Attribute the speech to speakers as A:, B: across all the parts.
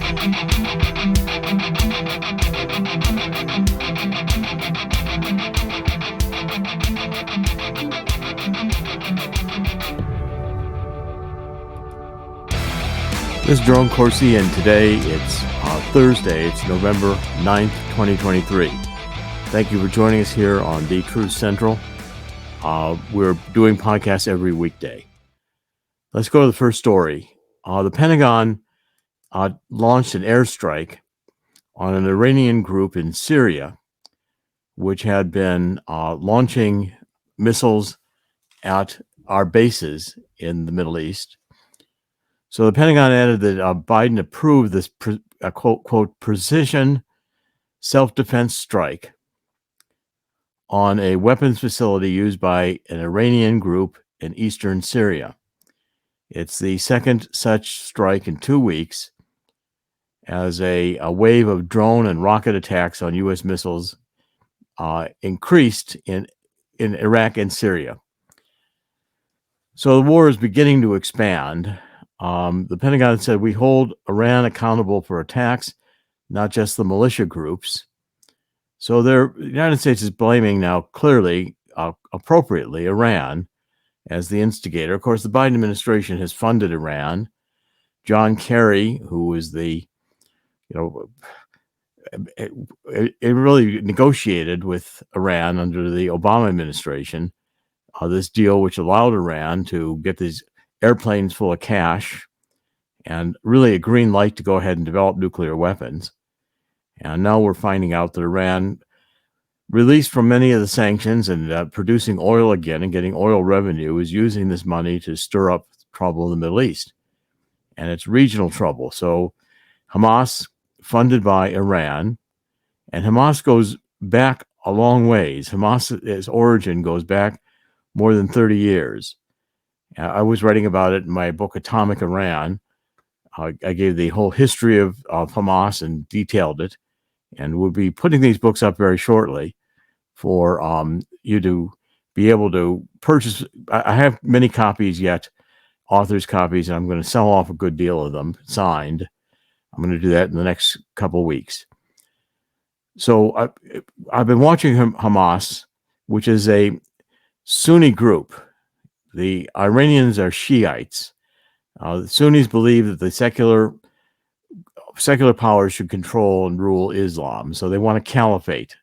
A: This is Jerome Corsi, and today it's Thursday. It's November 9th, 2023. Thank you for joining us here on The Truth Central. We're doing podcasts every weekday. Let's go to the first story. The Pentagon launched an airstrike on an Iranian group in Syria, which had been launching missiles at our bases in the Middle East. So the Pentagon added that Biden approved this quote, precision self-defense strike on a weapons facility used by an Iranian group in eastern Syria. It's the second such strike in 2 weeks as a wave of drone and rocket attacks on U.S. missiles increased in Iraq and Syria. So the war is beginning to expand. The Pentagon said we hold Iran accountable for attacks, not just the militia groups. So the United States is blaming now clearly, appropriately, Iran as the instigator. Of course, the Biden administration has funded Iran. John Kerry, who was it really negotiated with Iran under the Obama administration, this deal which allowed Iran to get these airplanes full of cash and really a green light to go ahead and develop nuclear weapons. And now we're finding out that Iran, released from many of the sanctions and producing oil again and getting oil revenue, is using this money to stir up trouble in the Middle East. And it's regional trouble. So Hamas, funded by Iran, and Hamas goes back a long ways. Hamas's origin goes back more than 30 years. I was writing about it in my book, Atomic Iran. I gave the whole history of Hamas and detailed it. And we'll be putting these books up very shortly for you to be able to purchase. I have many copies yet, author's copies, and I'm going to sell off a good deal of them, signed. I'm going to do that in the next couple of weeks. So I've been watching Hamas, which is a Sunni group. The Iranians are Shiites. The Sunnis believe that the secular powers should control and rule Islam. So they want a caliphate,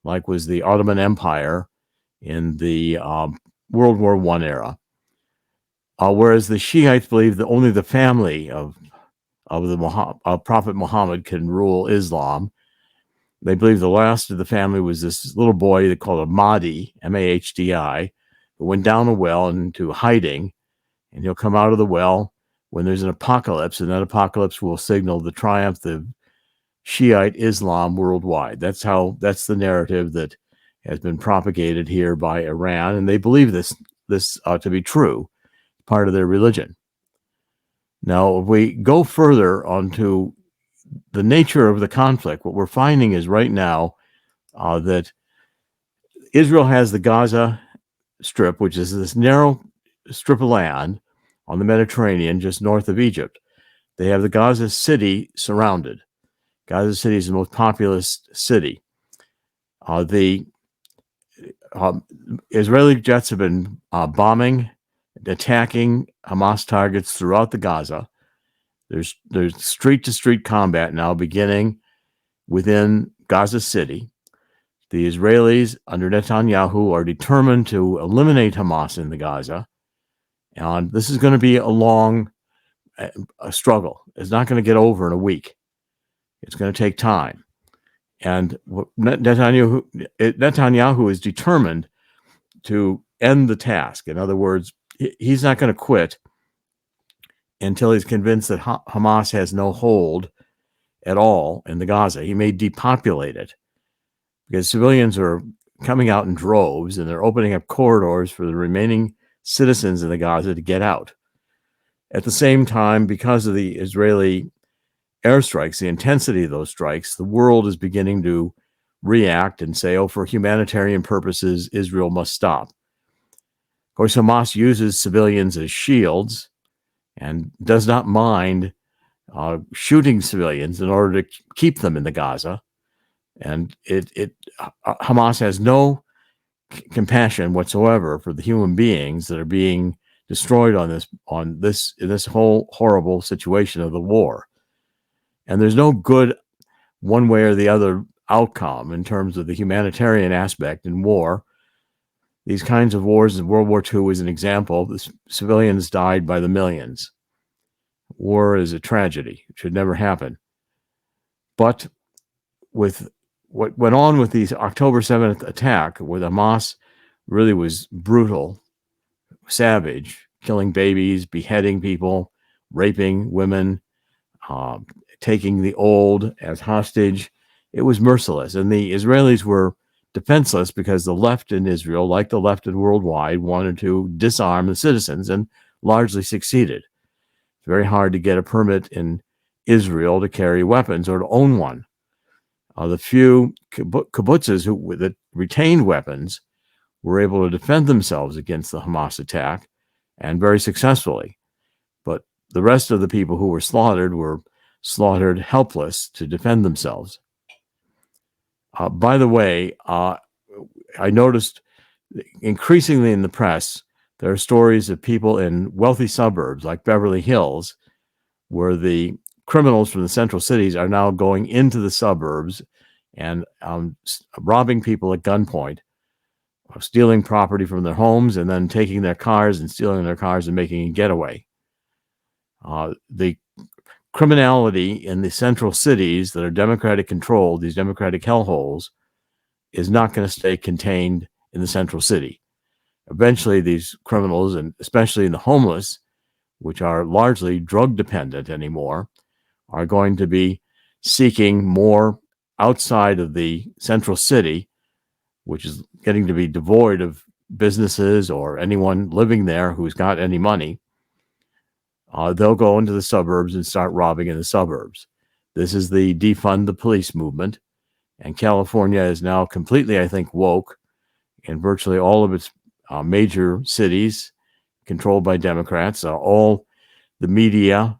A: like was the Ottoman Empire in the World War I era. Whereas the Shiites believe that only the family of Prophet Muhammad can rule Islam. They believe the last of the family was this little boy they called a Mahdi, M-A-H-D-I, who went down a well into hiding, and he'll come out of the well when there's an apocalypse, and that apocalypse will signal the triumph of Shiite Islam worldwide. That's the narrative that has been propagated here by Iran, and they believe this to be true, part of their religion. Now, if we go further onto the nature of the conflict, what we're finding is right now that Israel has the Gaza Strip, which is this narrow strip of land on the Mediterranean just north of Egypt. They have the Gaza City surrounded. Gaza City is the most populous city. The Israeli jets have been bombing, attacking Hamas targets throughout the Gaza. There's street-to-street combat now beginning within Gaza City. The Israelis under Netanyahu are determined to eliminate Hamas in the Gaza. And this is going to be a long struggle. It's not going to get over in a week. It's going to take time. And Netanyahu is determined to end the task. In other words, he's not going to quit until he's convinced that Hamas has no hold at all in the Gaza. He may depopulate it because civilians are coming out in droves, and they're opening up corridors for the remaining citizens in the Gaza to get out. At the same time, because of the Israeli airstrikes, the intensity of those strikes, the world is beginning to react and say, oh, for humanitarian purposes, Israel must stop. Of course, Hamas uses civilians as shields and does not mind shooting civilians in order to keep them in the Gaza. And Hamas has no compassion whatsoever for the human beings that are being destroyed in this whole horrible situation of the war. And there's no good one way or the other outcome in terms of the humanitarian aspect in war. These kinds of wars, in World War II is an example. The civilians died by the millions. War is a tragedy. It should never happen. But with what went on with these October 7th attack, where Hamas really was brutal, savage, killing babies, beheading people, raping women, taking the old as hostage, it was merciless. And the Israelis were defenseless because the left in Israel, like the left worldwide, wanted to disarm the citizens and largely succeeded. It's very hard to get a permit in Israel to carry weapons or to own one. The few kibbutzes that retained weapons were able to defend themselves against the Hamas attack, and very successfully. But the rest of the people who were slaughtered helpless to defend themselves. By the way, I noticed increasingly in the press, there are stories of people in wealthy suburbs like Beverly Hills, where the criminals from the central cities are now going into the suburbs and robbing people at gunpoint, stealing property from their homes, and then taking their cars and stealing their cars and making a getaway. The criminality in the central cities that are Democratic controlled, these Democratic hellholes, is not going to stay contained in the central city. Eventually, these criminals, and especially the homeless, which are largely drug dependent anymore, are going to be seeking more outside of the central city, which is getting to be devoid of businesses or anyone living there who's got any money. They'll go into the suburbs and start robbing in the suburbs. This is the Defund the Police movement. And California is now completely, I think, woke in virtually all of its major cities controlled by Democrats. All the media,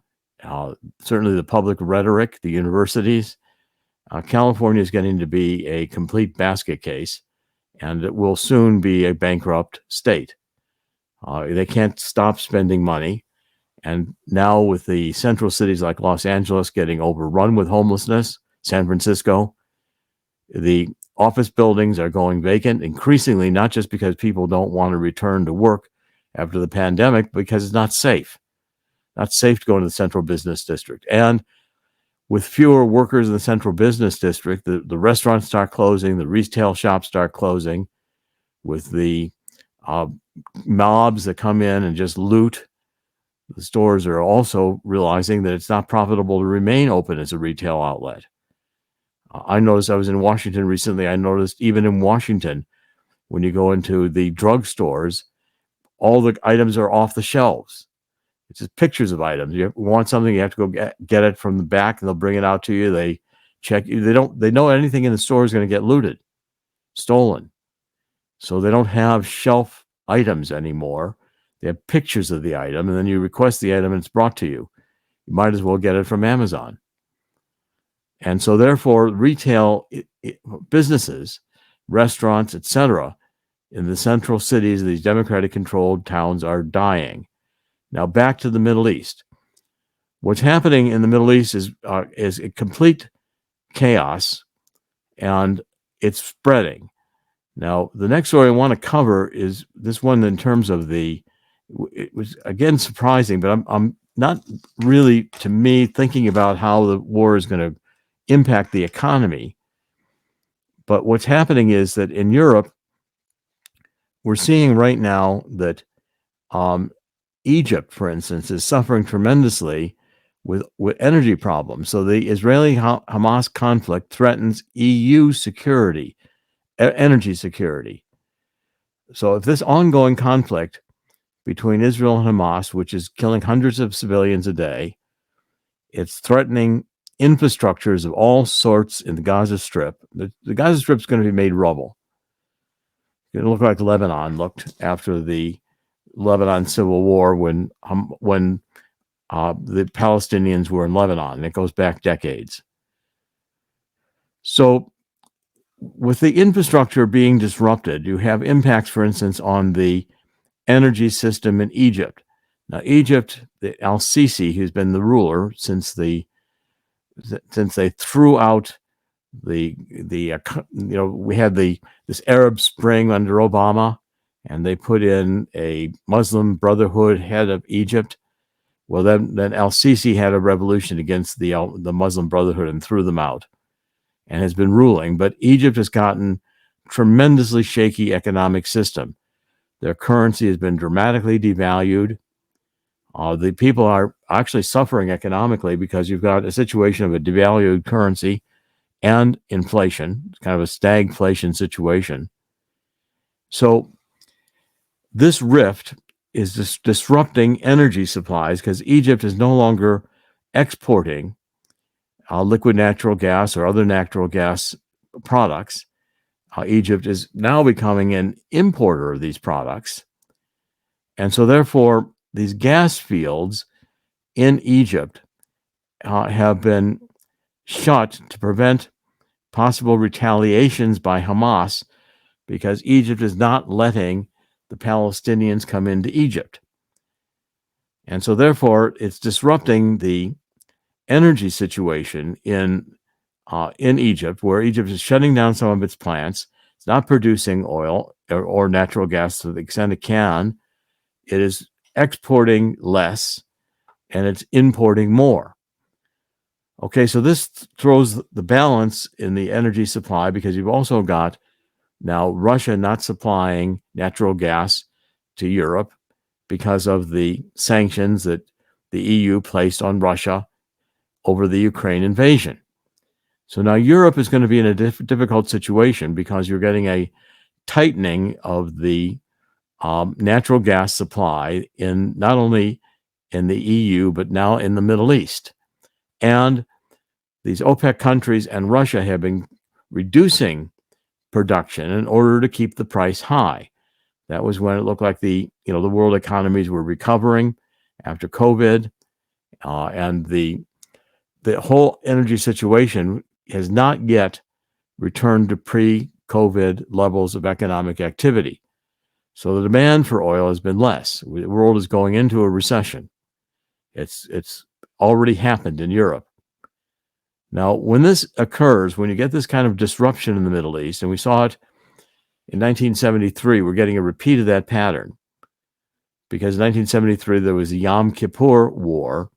A: certainly the public rhetoric, the universities. California is getting to be a complete basket case, and it will soon be a bankrupt state. They can't stop spending money. And now with the central cities like Los Angeles getting overrun with homelessness, San Francisco, the office buildings are going vacant increasingly, not just because people don't want to return to work after the pandemic, because it's not safe. Not safe to go into the central business district. And with fewer workers in the central business district, the restaurants start closing, the retail shops start closing, with the mobs that come in and just loot. The stores are also realizing that it's not profitable to remain open as a retail outlet. I noticed, I was in Washington recently, I noticed even in Washington, when you go into the drugstores, all the items are off the shelves. It's just pictures of items. You want something, you have to go get it from the back, and they'll bring it out to you. They check you. They know anything in the store is going to get looted, stolen. So they don't have shelf items anymore. They have pictures of the item, and then you request the item and it's brought to you. You might as well get it from Amazon. And so therefore, retail businesses, restaurants, etc., in the central cities of these Democratic-controlled towns are dying. Now back to the Middle East. What's happening in the Middle East is a complete chaos, and it's spreading. Now, the next story I want to cover is this one in terms of it was again surprising, but I'm not really, to me, thinking about how the war is going to impact the economy. But what's happening is that in Europe, we're seeing right now that Egypt, for instance, is suffering tremendously with energy problems. So the Israeli-Hamas conflict threatens EU security, energy security. So if this ongoing conflict between Israel and Hamas, which is killing hundreds of civilians a day, it's threatening infrastructures of all sorts in the Gaza Strip. The Gaza Strip is going to be made rubble. It's going to look like Lebanon looked after the Lebanon civil war when the Palestinians were in Lebanon, and it goes back decades. So with the infrastructure being disrupted, you have impacts, for instance, on the energy system in Egypt. Now, Egypt, the al-Sisi, who's been the ruler since they threw out we had this Arab Spring under Obama, and they put in a Muslim Brotherhood head of Egypt. Well, then al-Sisi had a revolution against the Muslim Brotherhood and threw them out, and has been ruling. But Egypt has gotten tremendously shaky economic system. Their currency has been dramatically devalued. The people are actually suffering economically because you've got a situation of a devalued currency and inflation, kind of a stagflation situation. So this rift is disrupting energy supplies because Egypt is no longer exporting liquid natural gas or other natural gas products. Egypt is now becoming an importer of these products. And so therefore, these gas fields in Egypt have been shut to prevent possible retaliations by Hamas, because Egypt is not letting the Palestinians come into Egypt. And so therefore, it's disrupting the energy situation in Egypt, where Egypt is shutting down some of its plants. It's not producing oil or natural gas to the extent it can. It is exporting less, and it's importing more. Okay, so this throws the balance in the energy supply, because you've also got now Russia not supplying natural gas to Europe because of the sanctions that the EU placed on Russia over the Ukraine invasion. So now Europe is going to be in a difficult situation, because you're getting a tightening of the natural gas supply in not only in the EU, but now in the Middle East. And these OPEC countries and Russia have been reducing production in order to keep the price high. That was when it looked like the world economies were recovering after COVID, and the whole energy situation has not yet returned to pre-COVID levels of economic activity. So the demand for oil has been less. The world is going into a recession. It's already happened in Europe. Now, when this occurs, when you get this kind of disruption in the Middle East, and we saw it in 1973, we're getting a repeat of that pattern, because in 1973 there was the Yom Kippur War,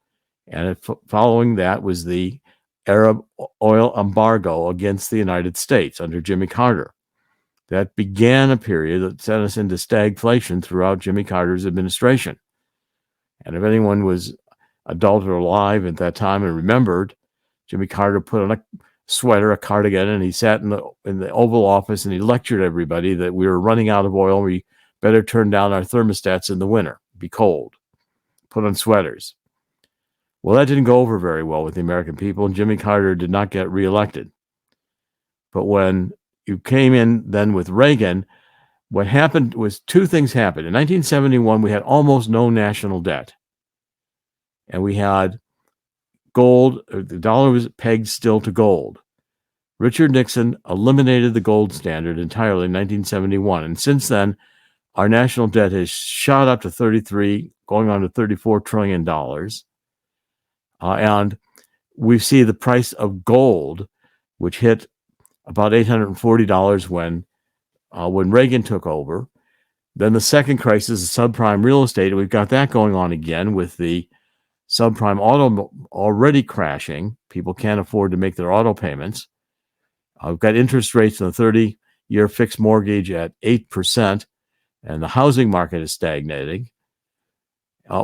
A: and following that was the Arab oil embargo against the United States under Jimmy Carter. That began a period that sent us into stagflation throughout Jimmy Carter's administration. And if anyone was adult or alive at that time and remembered, Jimmy Carter put on a sweater, a cardigan, and he sat in the Oval Office and he lectured everybody that we were running out of oil. We better turn down our thermostats in the winter, be cold, put on sweaters. Well, that didn't go over very well with the American people, and Jimmy Carter did not get reelected. But when you came in then with Reagan, what happened was two things happened. In 1971, we had almost no national debt, and we had gold. The dollar was pegged still to gold. Richard Nixon eliminated the gold standard entirely in 1971, and since then, our national debt has shot up to 33, going on to $34 trillion. And we see the price of gold, which hit about $840 when Reagan took over. Then the second crisis is subprime real estate, and we've got that going on again with the subprime auto already crashing. People can't afford to make their auto payments. We've got interest rates in the 30-year fixed mortgage at 8%, and the housing market is stagnating.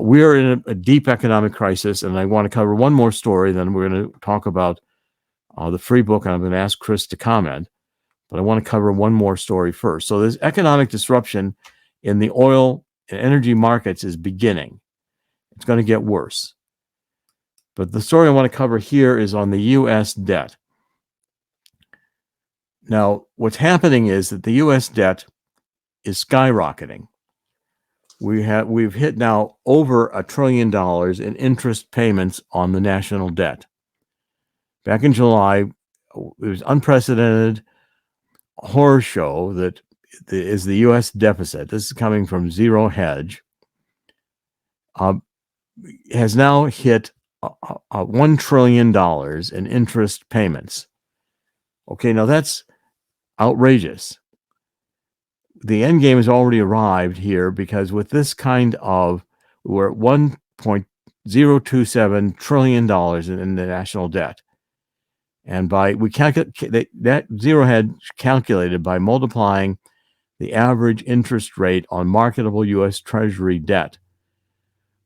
A: We are in a deep economic crisis, and I want to cover one more story, then we're going to talk about the free book, and I'm going to ask Chris to comment. But I want to cover one more story first. So this economic disruption in the oil and energy markets is beginning. It's going to get worse. But the story I want to cover here is on the U.S. debt. Now, what's happening is that the U.S. debt is skyrocketing. we've hit now over $1 trillion in interest payments on the national debt. Back in July, it was unprecedented horror show that is the U.S. deficit. This is coming from Zero Hedge. Has now hit $1 trillion in interest payments. Okay, now that's outrageous. The end game has already arrived here, because with this kind of, we're at $1.027 trillion in the national debt. And we calculate that Zero Hedge calculated by multiplying the average interest rate on marketable U.S. Treasury debt,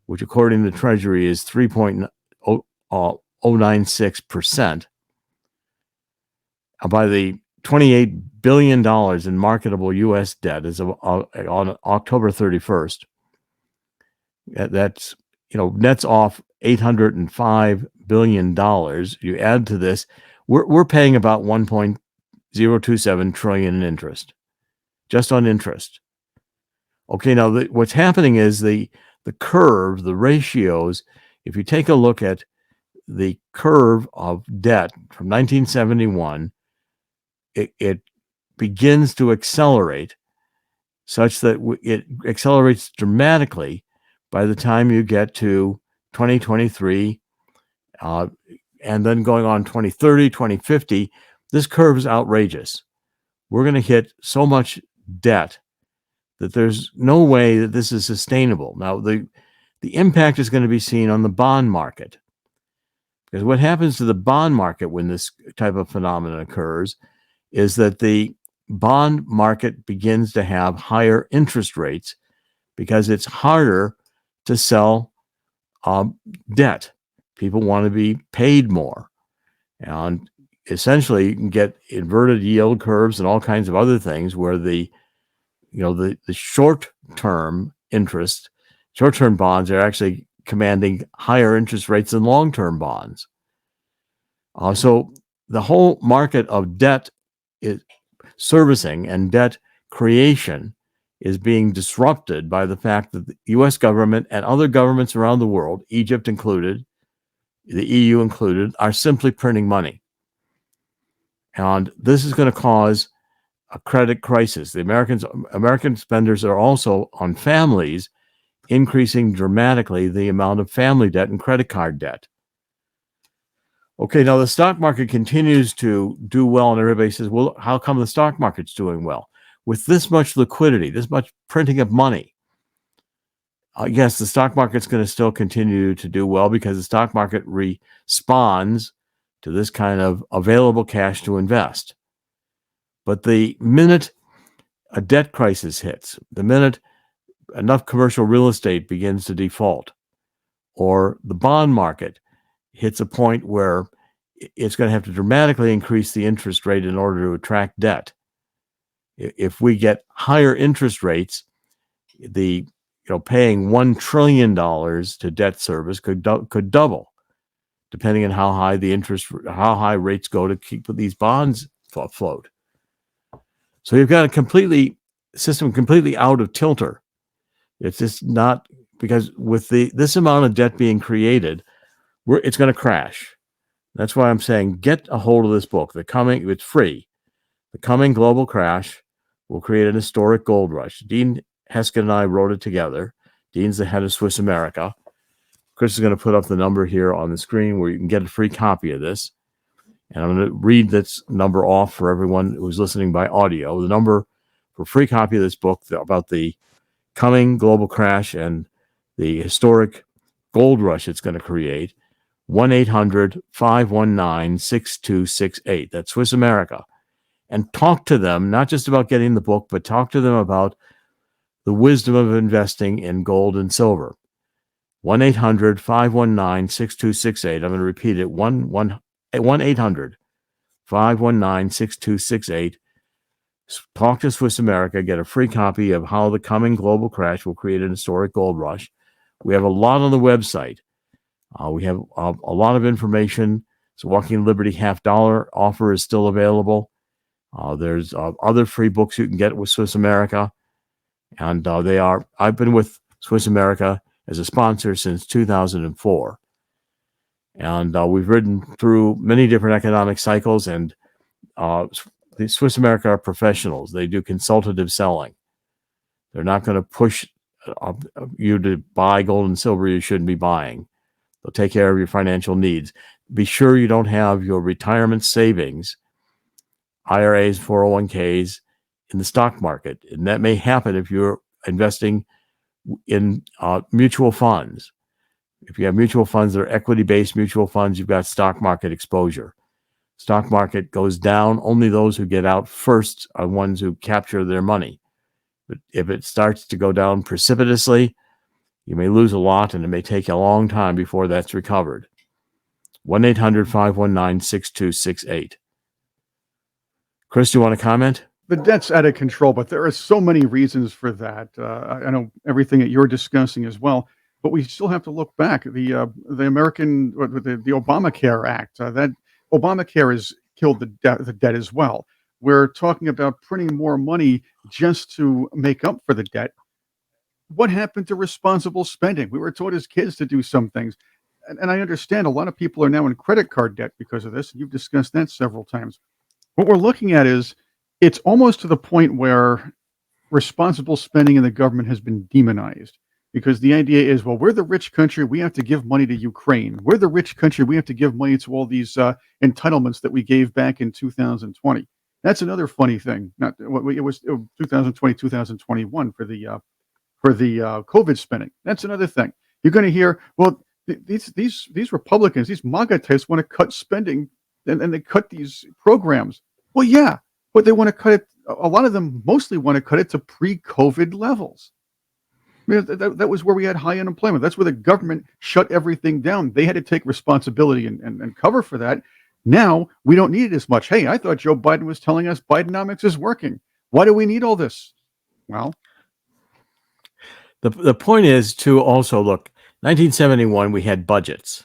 A: which according to the Treasury is 3.096%. By the $28 billion in marketable U.S. debt as of on October 31st. That's, nets off $805 billion. You add to this, we're paying about $1.027 trillion in interest, just on interest. Okay, now what's happening is the curve, the ratios, if you take a look at the curve of debt from 1971, it begins to accelerate such that it accelerates dramatically by the time you get to 2023, and then going on 2030, 2050. This curve is outrageous. We're going to hit so much debt that there's no way that this is sustainable. Now, the impact is going to be seen on the bond market, because what happens to the bond market when this type of phenomenon occurs is that the bond market begins to have higher interest rates, because it's harder to sell debt. People want to be paid more. And essentially, you can get inverted yield curves and all kinds of other things where the short-term bonds are actually commanding higher interest rates than long-term bonds. So the whole market of debt servicing and debt creation is being disrupted by the fact that the U.S. government and other governments around the world, Egypt included, the EU included, are simply printing money. And this is going to cause a credit crisis. The American spenders are also on families, increasing dramatically the amount of family debt and credit card debt. Okay, now the stock market continues to do well, and everybody says, well, how come the stock market's doing well? With this much liquidity, this much printing of money, yes, the stock market's going to still continue to do well, because the stock market responds to this kind of available cash to invest. But the minute a debt crisis hits, the minute enough commercial real estate begins to default, or the bond market hits a point where it's going to have to dramatically increase the interest rate in order to attract debt. If we get higher interest rates, paying $1 trillion to debt service could double, depending on how high rates go to keep these bonds afloat. So you've got a system completely out of kilter. It's just not, because with this amount of debt being created, it's going to crash. That's why I'm saying get a hold of this book. It's free. The Coming Global Crash will create an historic gold rush. Dean Heskin and I wrote it together. Dean's the head of Swiss America. Chris is going to put up the number here on the screen where you can get a free copy of this. And I'm going to read this number off for everyone who's listening by audio. The number for a free copy of this book about the coming global crash and the historic gold rush it's going to create, 1-800-519-6268. That's Swiss America. And talk to them, not just about getting the book, but talk to them about the wisdom of investing in gold and silver. 1-800-519-6268. I'm going to repeat it. 1-800-519-6268. Talk to Swiss America. Get a free copy of How the Coming Global Crash Will Create an Historic Gold Rush. We have a lot on the website. We have a lot of information. So Walking Liberty $50 offer is still available. There's other free books you can get with Swiss America. And I've been with Swiss America as a sponsor since 2004. And we've ridden through many different economic cycles, and the Swiss America are professionals. They do consultative selling. They're not going to push you to buy gold and silver you shouldn't be buying. They'll take care of your financial needs. Be sure you don't have your retirement savings, IRAs, 401ks, in the stock market. And that may happen if you're investing in mutual funds. If you have mutual funds that are equity-based mutual funds, you've got stock market exposure. Stock market goes down. Only those who get out first are ones who capture their money. But if it starts to go down precipitously, you may lose a lot, and it may take a long time before that's recovered. 1-800-519-6268. Chris, do you want to comment?
B: The debt's out of control, but there are so many reasons for that. I know everything that you're discussing as well, but we still have to look back. The Obamacare Act, that Obamacare has killed the debt as well. We're talking about printing more money just to make up for the debt. What happened to responsible spending? We were taught as kids to do some things. And I understand a lot of people are now in credit card debt because of this. You've discussed that several times. What we're looking at is it's almost to the point where responsible spending in the government has been demonized, because the idea is, well, we're the rich country. We have to give money to Ukraine. We're the rich country. We have to give money to all these entitlements that we gave back in 2020. That's another funny thing. It was 2020, 2021 for the COVID spending. That's another thing. You're going to hear, well, these Republicans, these MAGA types want to cut spending, and they cut these programs. Well, yeah, but they want to cut it. A lot of them mostly want to cut it to pre-COVID levels. I mean, that was where we had high unemployment. That's where the government shut everything down. They had to take responsibility and cover for that. Now we don't need it as much. Hey, I thought Joe Biden was telling us Bidenomics is working. Why do we need all this? Well,
A: the point is to also look. 1971, we had budgets.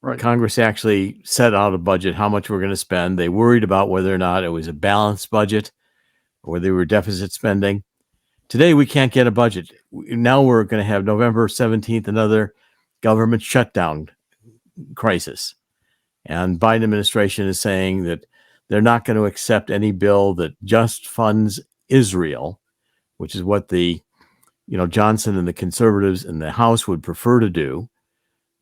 B: Right.
A: Congress actually set out a budget, how much we're going to spend. They worried about whether or not it was a balanced budget or they were deficit spending. Today, we can't get a budget. Now we're going to have November 17th, another government shutdown crisis. And Biden administration is saying that they're not going to accept any bill that just funds Israel, which is what Johnson and the conservatives in the House would prefer to do.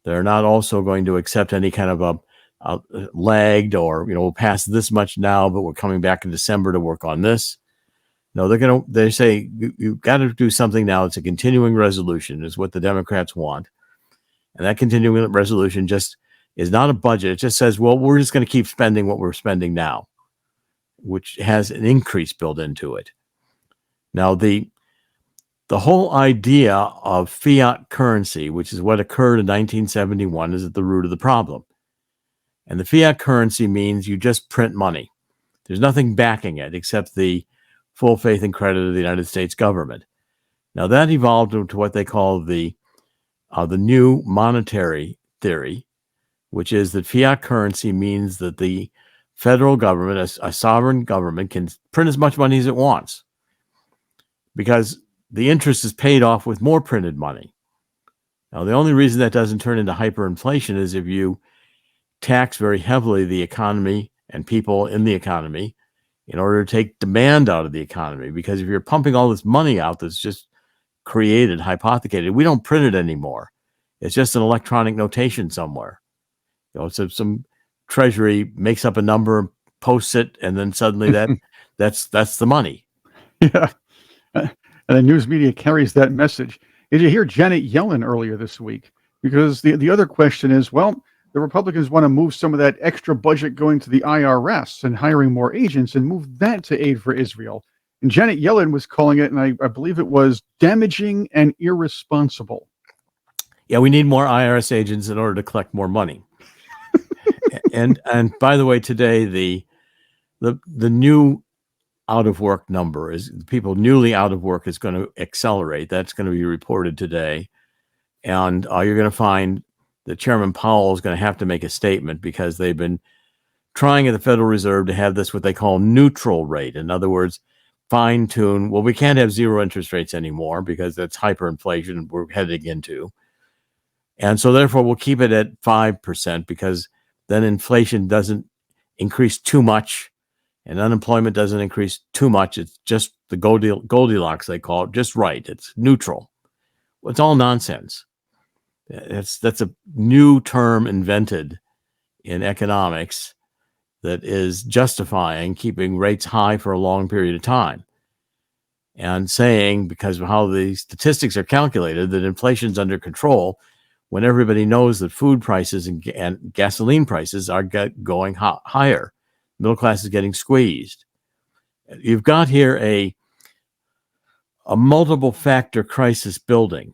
A: They're not also going to accept any kind of a lagged or, we'll pass this much now, but we're coming back in December to work on this. No, they say you've got to do something now. It's a continuing resolution is what the Democrats want. And that continuing resolution just is not a budget. It just says, well, we're just going to keep spending what we're spending now, which has an increase built into it. Now, the whole idea of fiat currency, which is what occurred in 1971, is at the root of the problem. And the fiat currency means you just print money. There's nothing backing it except the full faith and credit of the United States government. Now, that evolved into what they call the new monetary theory, which is that fiat currency means that the federal government, a sovereign government, can print as much money as it wants because the interest is paid off with more printed money. Now, the only reason that doesn't turn into hyperinflation is if you tax very heavily the economy and people in the economy in order to take demand out of the economy. Because if you're pumping all this money out that's just created, hypothecated, we don't print it anymore. It's just an electronic notation somewhere. So some treasury makes up a number, posts it, and then suddenly that's the money.
B: Yeah. And the news media carries that message. Did you hear Janet Yellen earlier this week? Because the other question is, well, the Republicans want to move some of that extra budget going to the IRS and hiring more agents and move that to aid for Israel. And Janet Yellen was calling it, and I believe it was damaging and irresponsible.
A: Yeah, we need more IRS agents in order to collect more money. and by the way, today the new out of work number is people newly out of work is going to accelerate. That's going to be reported today. And you're going to find that Chairman Powell is going to have to make a statement because they've been trying at the Federal Reserve to have this what they call neutral rate. In other words, fine tune. Well, we can't have zero interest rates anymore because that's hyperinflation we're heading into. And so therefore we'll keep it at 5% because then inflation doesn't increase too much and unemployment doesn't increase too much. It's just the Goldilocks, they call it, just right. It's neutral. Well, it's all nonsense. That's a new term invented in economics that is justifying keeping rates high for a long period of time and saying, because of how the statistics are calculated, that inflation's under control when everybody knows that food prices and gasoline prices are going higher. Middle class is getting squeezed. You've got here a multiple factor crisis building.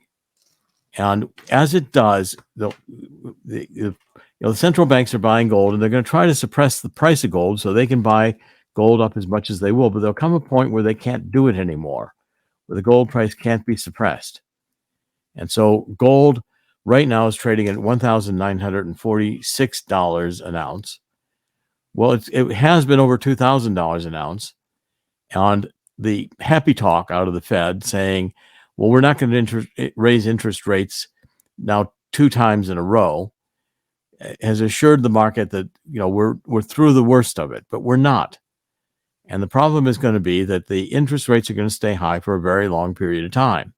A: And as it does, the central banks are buying gold, and they're going to try to suppress the price of gold so they can buy gold up as much as they will. But there'll come a point where they can't do it anymore, where the gold price can't be suppressed. And so gold right now is trading at $1,946 an ounce. Well, it has been over $2,000 an ounce. And the happy talk out of the Fed saying, well, we're not going to raise interest rates now 2 times in a row, has assured the market that, we're through the worst of it, but we're not. And the problem is going to be that the interest rates are going to stay high for a very long period of time.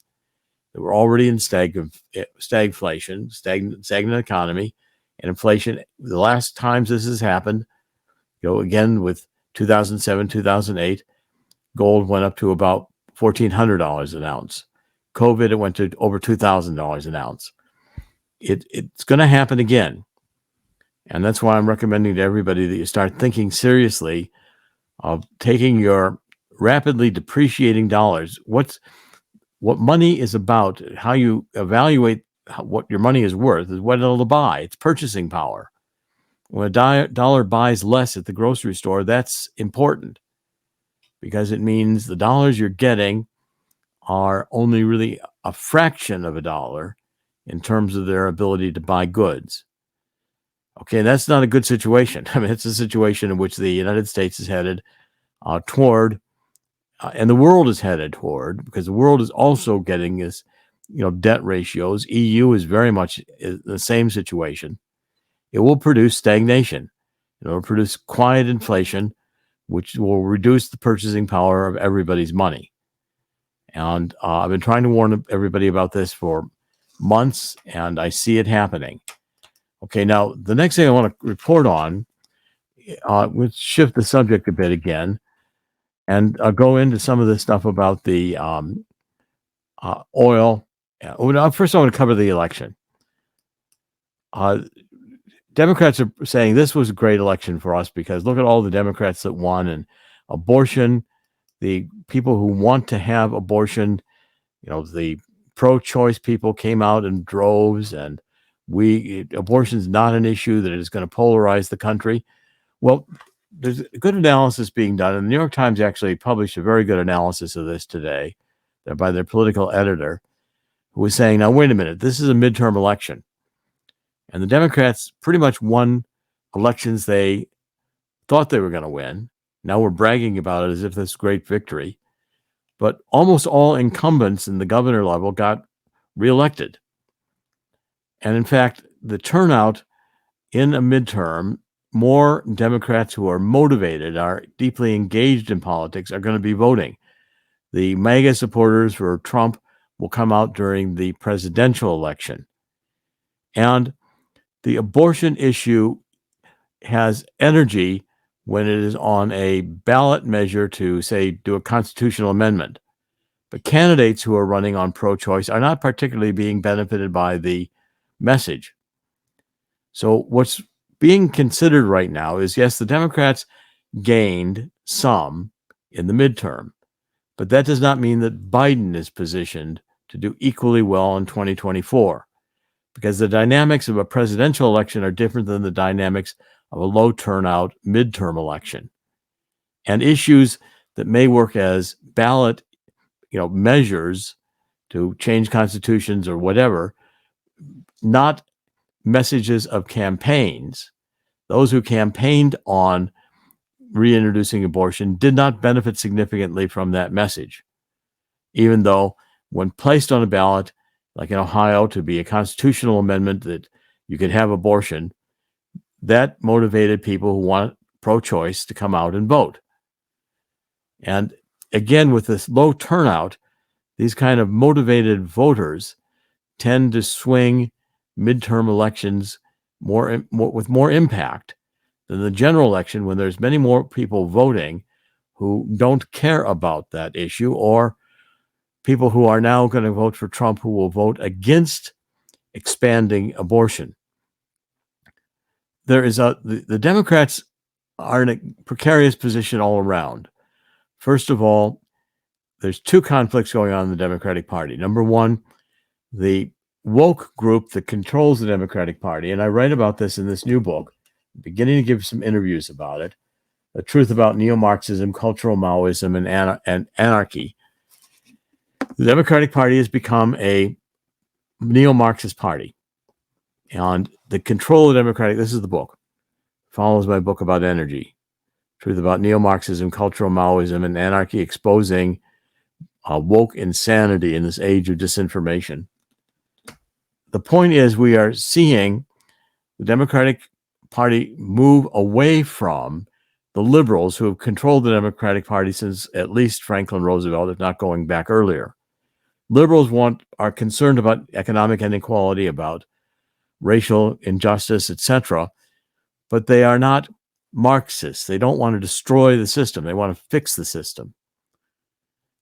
A: We're already in stagflation, stagnant economy, and inflation. The last times this has happened, again with 2007, 2008, gold went up to about $1,400 an ounce. COVID, it went to over $2,000 an ounce. It's going to happen again. And that's why I'm recommending to everybody that you start thinking seriously of taking your rapidly depreciating dollars. What money is about, how you evaluate what your money is worth, is what it'll buy. It's purchasing power. When a dollar buys less at the grocery store, that's important because it means the dollars you're getting are only really a fraction of a dollar in terms of their ability to buy goods. Okay, that's not a good situation. I mean, it's a situation in which the United States is headed toward, and the world is headed toward, because the world is also getting this, debt ratios. EU is very much in the same situation. It will produce stagnation. It will produce quiet inflation, which will reduce the purchasing power of everybody's money. And I've been trying to warn everybody about this for months, and I see it happening. Okay, now the next thing I want to report on, we'll shift the subject a bit again, and I'll go into some of the stuff about the oil. First, I want to cover the election. Democrats are saying this was a great election for us because look at all the Democrats that won, and abortion, the people who want to have abortion, the pro-choice people came out in droves, and abortion is not an issue that is going to polarize the country. Well, there's good analysis being done, and the New York Times actually published a very good analysis of this today by their political editor, who was saying, now, wait a minute, this is a midterm election. And the Democrats pretty much won elections they thought they were going to win. Now we're bragging about it as if this great victory. But almost all incumbents in the governor level got reelected. And in fact, the turnout in a midterm, more Democrats who are motivated, are deeply engaged in politics, are going to be voting. The MAGA supporters for Trump will come out during the presidential election. And the abortion issue has energy when it is on a ballot measure to, say, do a constitutional amendment. But candidates who are running on pro-choice are not particularly being benefited by the message. So what's being considered right now is, yes, the Democrats gained some in the midterm, but that does not mean that Biden is positioned to do equally well in 2024, because the dynamics of a presidential election are different than the dynamics of a low turnout midterm election. And issues that may work as ballot, measures to change constitutions or whatever, not messages of campaigns. Those who campaigned on reintroducing abortion did not benefit significantly from that message, even though when placed on a ballot, like in Ohio, to be a constitutional amendment that you could have abortion, that motivated people who want pro-choice to come out and vote. And again, with this low turnout, these kind of motivated voters tend to swing midterm elections with more impact than the general election, when there's many more people voting who don't care about that issue, or people who are now going to vote for Trump who will vote against expanding abortion. The Democrats are in a precarious position all around. First of all, there's two conflicts going on in the Democratic Party. Number one, the woke group that controls the Democratic Party, and I write about this in this new book, beginning to give some interviews about it, The Truth About Neo-Marxism, Cultural Maoism, and Anarchy. The Democratic Party has become a neo-Marxist party. And the control of the Democratic, this is the book, follows my book about energy, Truth About Neo-Marxism, Cultural Maoism, and Anarchy, exposing woke insanity in this age of disinformation. The point is, we are seeing the Democratic Party move away from the liberals who have controlled the Democratic Party since at least Franklin Roosevelt, if not going back earlier. Liberals are concerned about economic inequality, about racial injustice, etc., but they are not Marxists. They don't want to destroy the system. They want to fix the system.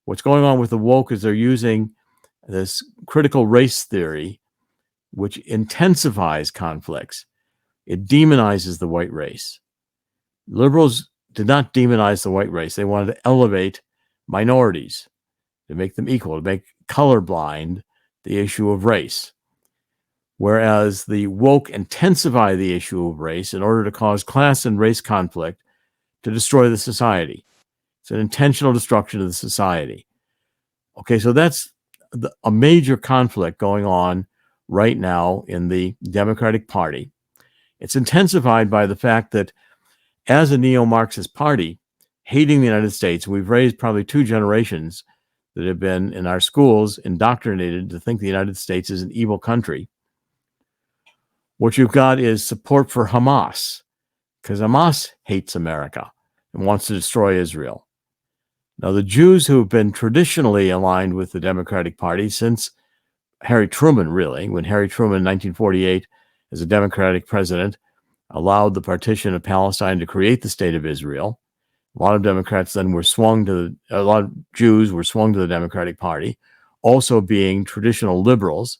A: What's going on with the woke is they're using this critical race theory, which intensifies conflicts. It demonizes the white race. Liberals did not demonize the white race. They wanted to elevate minorities, to make them equal, to make colorblind the issue of race. Whereas the woke intensify the issue of race in order to cause class and race conflict to destroy the society. It's an intentional destruction of the society. Okay, so that's a major conflict going on right now in the Democratic Party. It's intensified by the fact that as a neo-Marxist party, hating the United States, we've raised probably two generations that have been in our schools indoctrinated to think the United States is an evil country. What you've got is support for Hamas, because Hamas hates America and wants to destroy Israel. Now, the Jews who have been traditionally aligned with the Democratic Party since Harry Truman, really, when Harry Truman in 1948, as a Democratic president, allowed the partition of Palestine to create the state of Israel. A lot of Democrats then were a lot of Jews were swung to the Democratic Party, also being traditional liberals.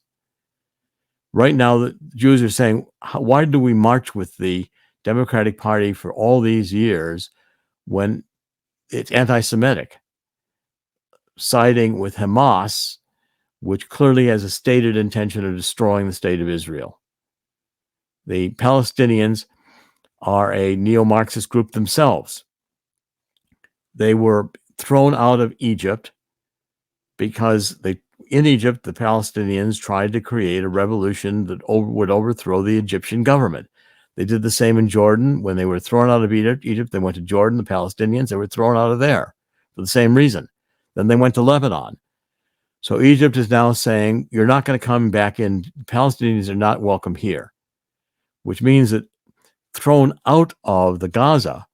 A: Right now, the Jews are saying, why do we march with the Democratic Party for all these years when it's anti-Semitic, siding with Hamas, which clearly has a stated intention of destroying the state of Israel? The Palestinians are a neo-Marxist group themselves. They were thrown out of Egypt because in Egypt, the Palestinians tried to create a revolution that would overthrow the Egyptian government. They did the same in Jordan. When they were thrown out of Egypt, they went to Jordan, the Palestinians, they were thrown out of there for the same reason. Then they went to Lebanon. So Egypt is now saying, you're not going to come back in. Palestinians are not welcome here, which means that thrown out of the Gaza,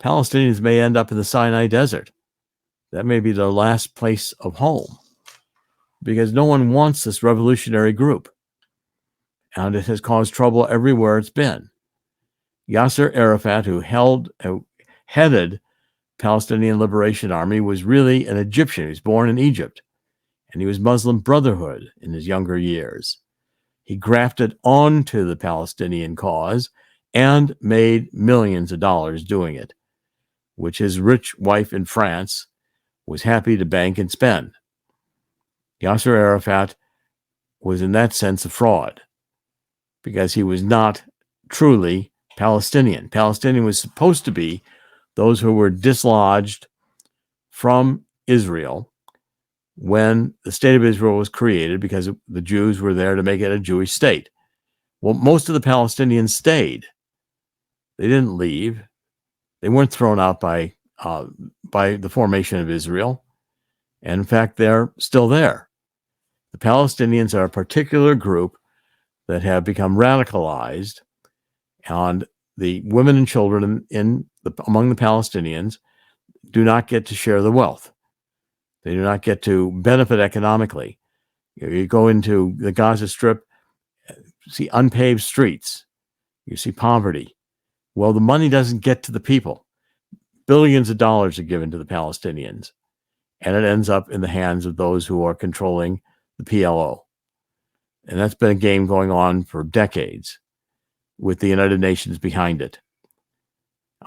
A: Palestinians may end up in the Sinai Desert. That may be their last place of home, because no one wants this revolutionary group. And it has caused trouble everywhere it's been. Yasser Arafat, who headed Palestinian Liberation Army, was really an Egyptian. He was born in Egypt, and he was Muslim Brotherhood in his younger years. He grafted onto the Palestinian cause and made millions of dollars doing it, which his rich wife in France was happy to bank and spend. Yasser Arafat was in that sense a fraud, because he was not truly Palestinian. Palestinian was supposed to be those who were dislodged from Israel when the state of Israel was created, because the Jews were there to make it a Jewish state. Well, most of the Palestinians stayed. They didn't leave. They weren't thrown out by the formation of Israel. And in fact, they're still there. The Palestinians are a particular group that have become radicalized, and the women and children among the Palestinians do not get to share the wealth. They do not get to benefit economically. You go into the Gaza Strip, see unpaved streets, you see poverty. Well, the money doesn't get to the people. Billions of dollars are given to the Palestinians, and it ends up in the hands of those who are controlling the PLO. And that's been a game going on for decades with the United Nations behind it.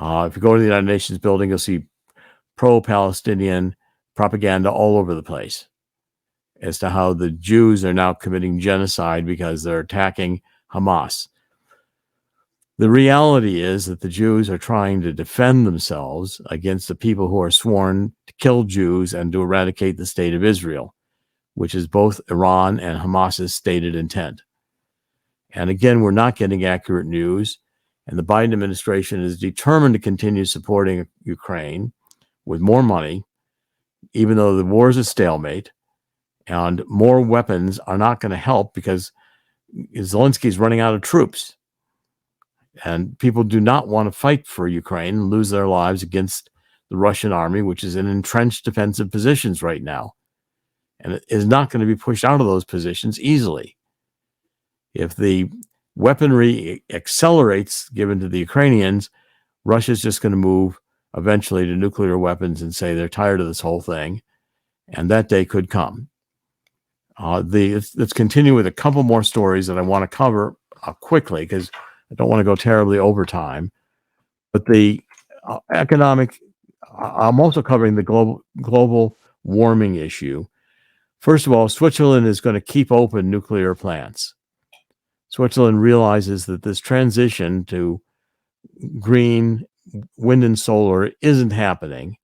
A: If you go to the United Nations building, you'll see pro-Palestinian propaganda all over the place as to how the Jews are now committing genocide because they're attacking Hamas. The reality is that the Jews are trying to defend themselves against the people who are sworn to kill Jews and to eradicate the state of Israel, which is both Iran and Hamas's stated intent. And again, we're not getting accurate news, and the Biden administration is determined to continue supporting Ukraine with more money, even though the war is a stalemate, and more weapons are not going to help because Zelensky's running out of troops. And people do not want to fight for Ukraine and lose their lives against the Russian army, which is in entrenched defensive positions right now. And it is not going to be pushed out of those positions easily. If the weaponry accelerates given to the Ukrainians, Russia's just going to move eventually to nuclear weapons and say they're tired of this whole thing. And that day could come. Let's continue with a couple more stories that I want to cover quickly because I don't want to go terribly over time. But the economic, I'm also covering the global warming issue. First of all, Switzerland is going to keep open nuclear plants. Switzerland realizes that this transition to green wind and solar isn't happening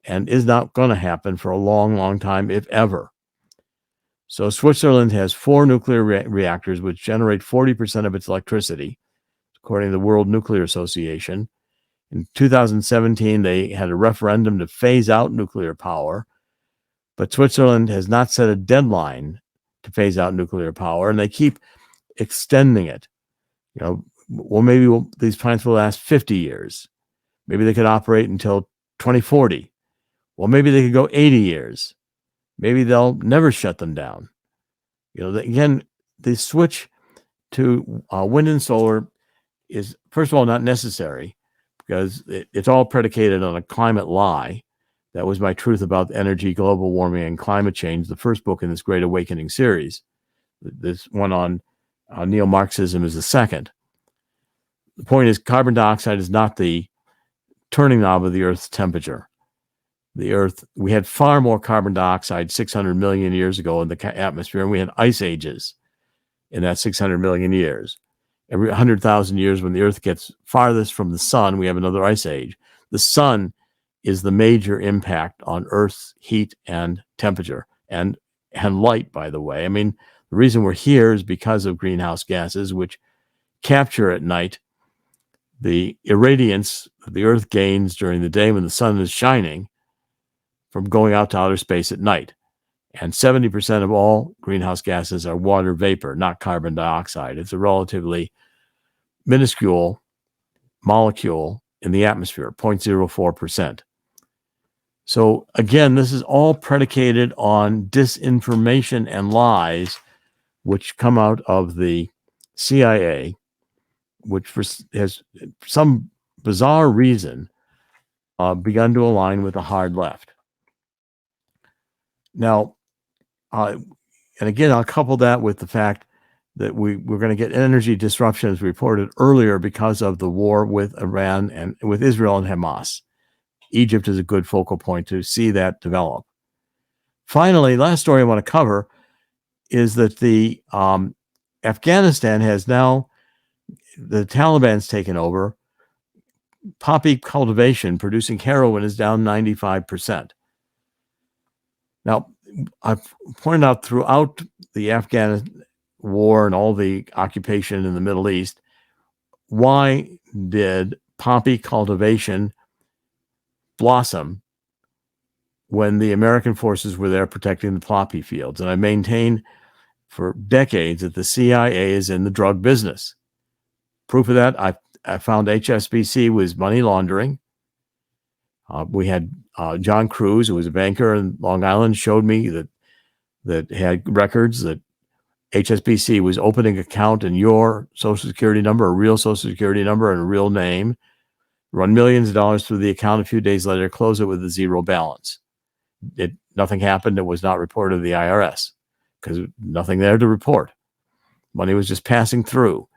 A: and is not going to happen for a long, long time, if ever. So Switzerland has 4 nuclear reactors, which generate 40% of its electricity, according to the World Nuclear Association. In 2017, they had a referendum to phase out nuclear power, but Switzerland has not set a deadline to phase out nuclear power, and they keep extending it. Maybe these plants will last 50 years. Maybe they could operate until 2040. Well, maybe they could go 80 years. Maybe they'll never shut them down. Again, the switch to wind and solar is, first of all, not necessary because it's all predicated on a climate lie. That was my truth about energy, global warming, and climate change, the first book in this Great Awakening series. This one on neo-Marxism is the second. The point is, carbon dioxide is not the turning knob of the Earth's temperature. The Earth, we had far more carbon dioxide 600 million years ago in the atmosphere, and we had ice ages in that 600 million years. Every 100,000 years, when the Earth gets farthest from the sun, we have another ice age. The sun is the major impact on Earth's heat and temperature and light, by the way. I mean, the reason we're here is because of greenhouse gases, which capture at night the irradiance that the Earth gains during the day when the sun is shining from going out to outer space at night. And 70% of all greenhouse gases are water vapor, not carbon dioxide. It's a relatively minuscule molecule in the atmosphere, 0.04%. So again, this is all predicated on disinformation and lies, which come out of the CIA, which has, for some bizarre reason, begun to align with the hard left. Now, and again, I'll couple that with the fact that we're going to get energy disruptions reported earlier because of the war with Iran and with Israel and Hamas. Egypt is a good focal point to see that develop. Finally, last story I want to cover is that the Afghanistan has now, the Taliban's taken over. Poppy cultivation producing heroin is down 95%. Now, I've pointed out throughout the Afghan war and all the occupation in the Middle East, why did poppy cultivation blossom when the American forces were there protecting the poppy fields. And I maintained for decades that the CIA is in the drug business. Proof of that, I found HSBC was money laundering. We had John Cruz, who was a banker in Long Island, showed me that had records that HSBC was opening an account in your Social Security number, a real Social Security number, and a real name, run millions of dollars through the account. A few days later, close it with a zero balance. Nothing happened. It was not reported to the IRS because nothing there to report. Money was just passing through.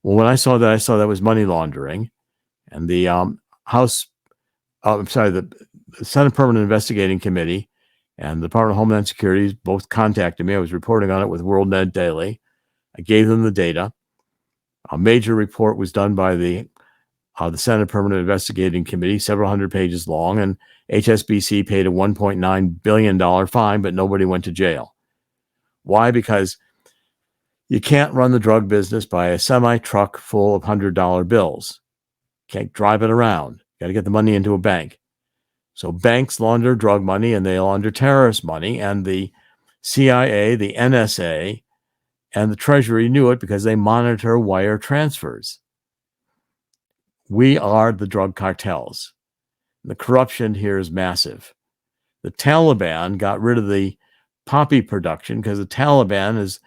A: Well, when I saw that was money laundering, and the the Senate Permanent Investigating Committee and the Department of Homeland Security both contacted me. I was reporting on it with WorldNet Daily. I gave them the data. A major report was done by the Senate Permanent Investigating Committee, several hundred pages long, and HSBC paid a $1.9 billion fine, but nobody went to jail. Why? Because you can't run the drug business by a semi-truck full of $100 bills. Can't drive it around. Got to get the money into a bank. So banks launder drug money and they launder terrorist money, and the CIA, the NSA, and the Treasury knew it because they monitor wire transfers. We are the drug cartels. The corruption here is massive. The Taliban got rid of the poppy production because the Taliban is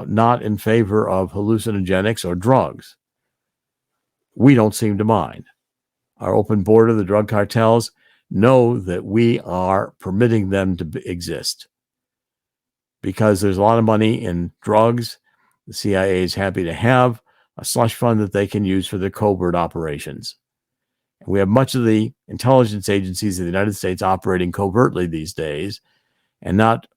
A: not in favor of hallucinogenics or drugs. We don't seem to mind. Our open border, the drug cartels, know that we are permitting them to exist because there's a lot of money in drugs. The CIA is happy to have a slush fund that they can use for their covert operations. And we have much of the intelligence agencies of the United States operating covertly these days and not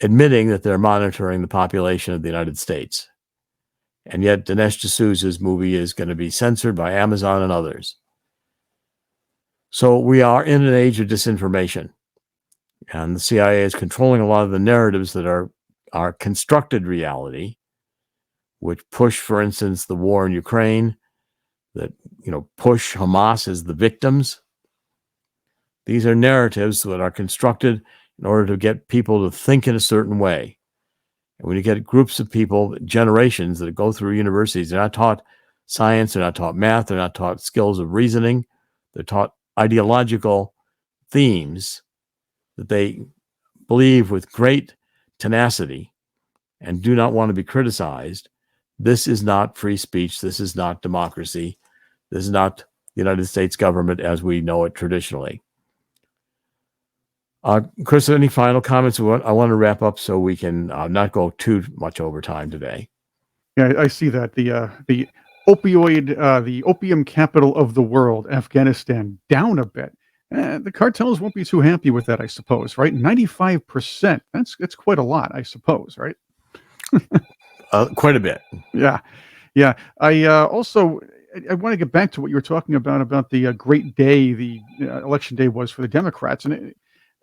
A: admitting that they're monitoring the population of the United States. And yet Dinesh D'Souza's movie is going to be censored by Amazon and others. So we are in an age of disinformation. And the CIA is controlling a lot of the narratives that are constructed reality, which push, for instance, the war in Ukraine, that push Hamas as the victims. These are narratives that are constructed in order to get people to think in a certain way. And when you get groups of people, generations that go through universities, they're not taught science, they're not taught math, they're not taught skills of reasoning, they're taught ideological themes that they believe with great tenacity and do not want to be criticized. This is not free speech. This is not democracy. This is not the United States government as we know it traditionally. Chris, any final comments? I want to wrap up so we can not go too much over time today.
B: Yeah, I see that. The opium capital of the world, Afghanistan, down a bit. The cartels won't be too happy with that, I suppose, right? 95%. That's quite a lot, I suppose, right?
A: Quite a bit.
B: Yeah. Yeah. I also I want to get back to what you were talking about the great day the election day was for the Democrats. And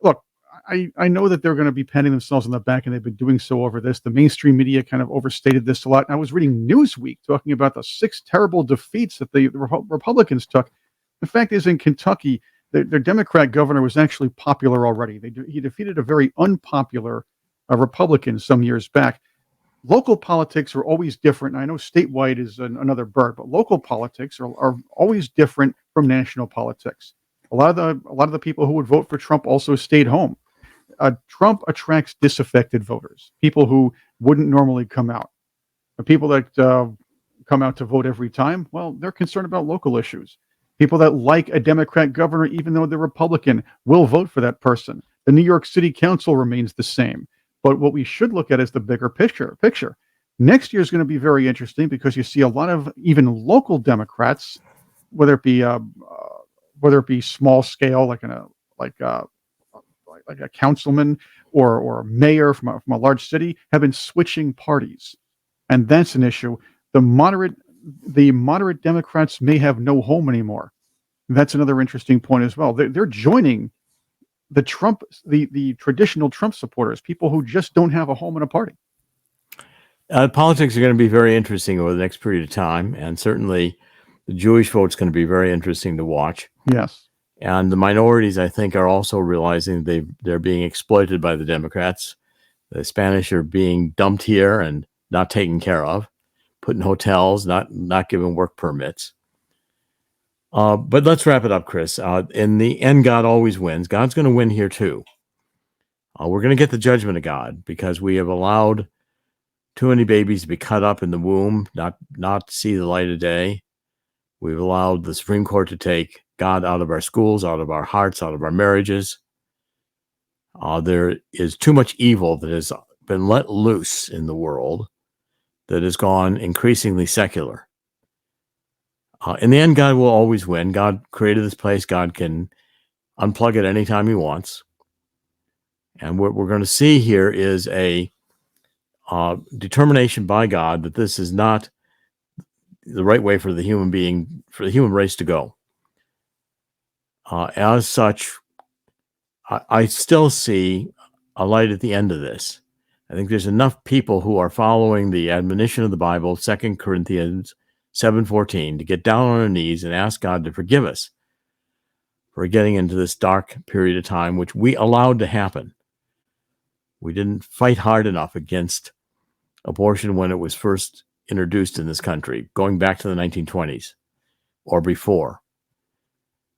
B: look, I know that they're going to be patting themselves on the back, and they've been doing so over this. The mainstream media kind of overstated this a lot. And I was reading Newsweek talking about the 6 terrible defeats that the Republicans took. The fact is, in Kentucky, their Democrat governor was actually popular already. He defeated a very unpopular Republican some years back. Local politics are always different. And I know statewide is another bird, but local politics are always different from national politics. A lot of the people who would vote for Trump also stayed home. Trump attracts disaffected voters, people who wouldn't normally come out. The people that come out to vote every time, well, they're concerned about local issues. People that like a Democrat governor, even though they're Republican, will vote for that person. The New York City Council remains the same. But what we should look at is the bigger picture. Next year is going to be very interesting because you see a lot of even local Democrats, whether it be small scale, like a councilman or a mayor from a large city, have been switching parties, and that's an issue. The moderate Democrats may have no home anymore. That's another interesting point as well. They're joining the traditional Trump supporters, people who just don't have a home in a party.
A: Politics are going to be very interesting over the next period of time, and certainly the Jewish vote is going to be very interesting to watch.
B: Yes.
A: And the minorities, I think, are also realizing they're being exploited by the Democrats. The Spanish are being dumped here and not taken care of, put in hotels, not given work permits. But let's wrap it up, Chris. In the end, God always wins. God's going to win here too. We're going to get the judgment of God because we have allowed too many babies to be cut up in the womb, not see the light of day. We've allowed the Supreme Court to take God out of our schools, out of our hearts, out of our marriages. There is too much evil that has been let loose in the world that has gone increasingly secular. In the end, God will always win. God created this place. God can unplug it anytime he wants. And what we're going to see here is a determination by God that this is not the right way for the human race to go. As such, I still see a light at the end of this. I think there's enough people who are following the admonition of the Bible, 2 Corinthians 7:14, to get down on their knees and ask God to forgive us for getting into this dark period of time, which we allowed to happen. We didn't fight hard enough against abortion when it was first introduced in this country, going back to the 1920s or before.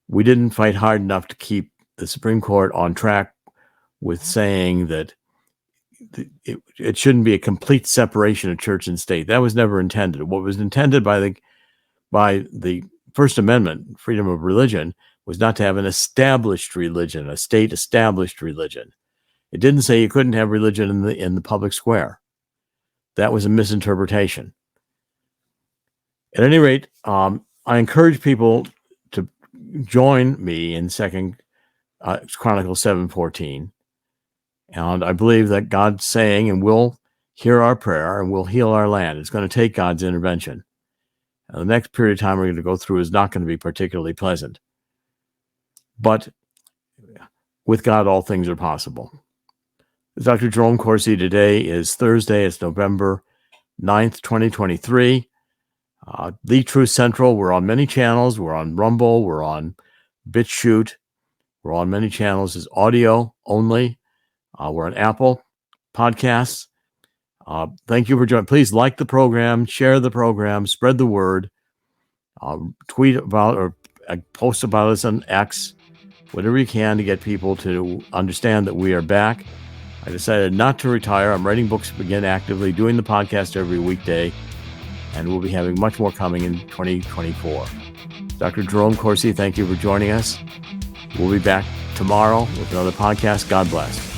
A: We didn't fight hard enough to keep the Supreme Court on track with saying that it shouldn't be a complete separation of church and state. That was never intended. What was intended by the First Amendment, freedom of religion, was not to have an established religion, a state-established religion. It didn't say you couldn't have religion in the public square. That was a misinterpretation. At any rate, I encourage people to join me in 2 Chronicles 7:14. And I believe that God's saying and will hear our prayer and will heal our land. It's going to take God's intervention. And the next period of time we're going to go through is not going to be particularly pleasant. But with God, all things are possible. Dr. Jerome Corsi, today is Thursday. It's November 9th, 2023. The Truth Central, we're on many channels. We're on Rumble. We're on BitChute. We're on many channels as audio only. We're on Apple Podcasts. Thank you for joining. Please like the program, share the program, spread the word, tweet about or post about us on X, whatever you can to get people to understand that we are back. I decided not to retire. I'm writing books again actively, doing the podcast every weekday, and we'll be having much more coming in 2024. Dr. Jerome Corsi, thank you for joining us. We'll be back tomorrow with another podcast. God bless.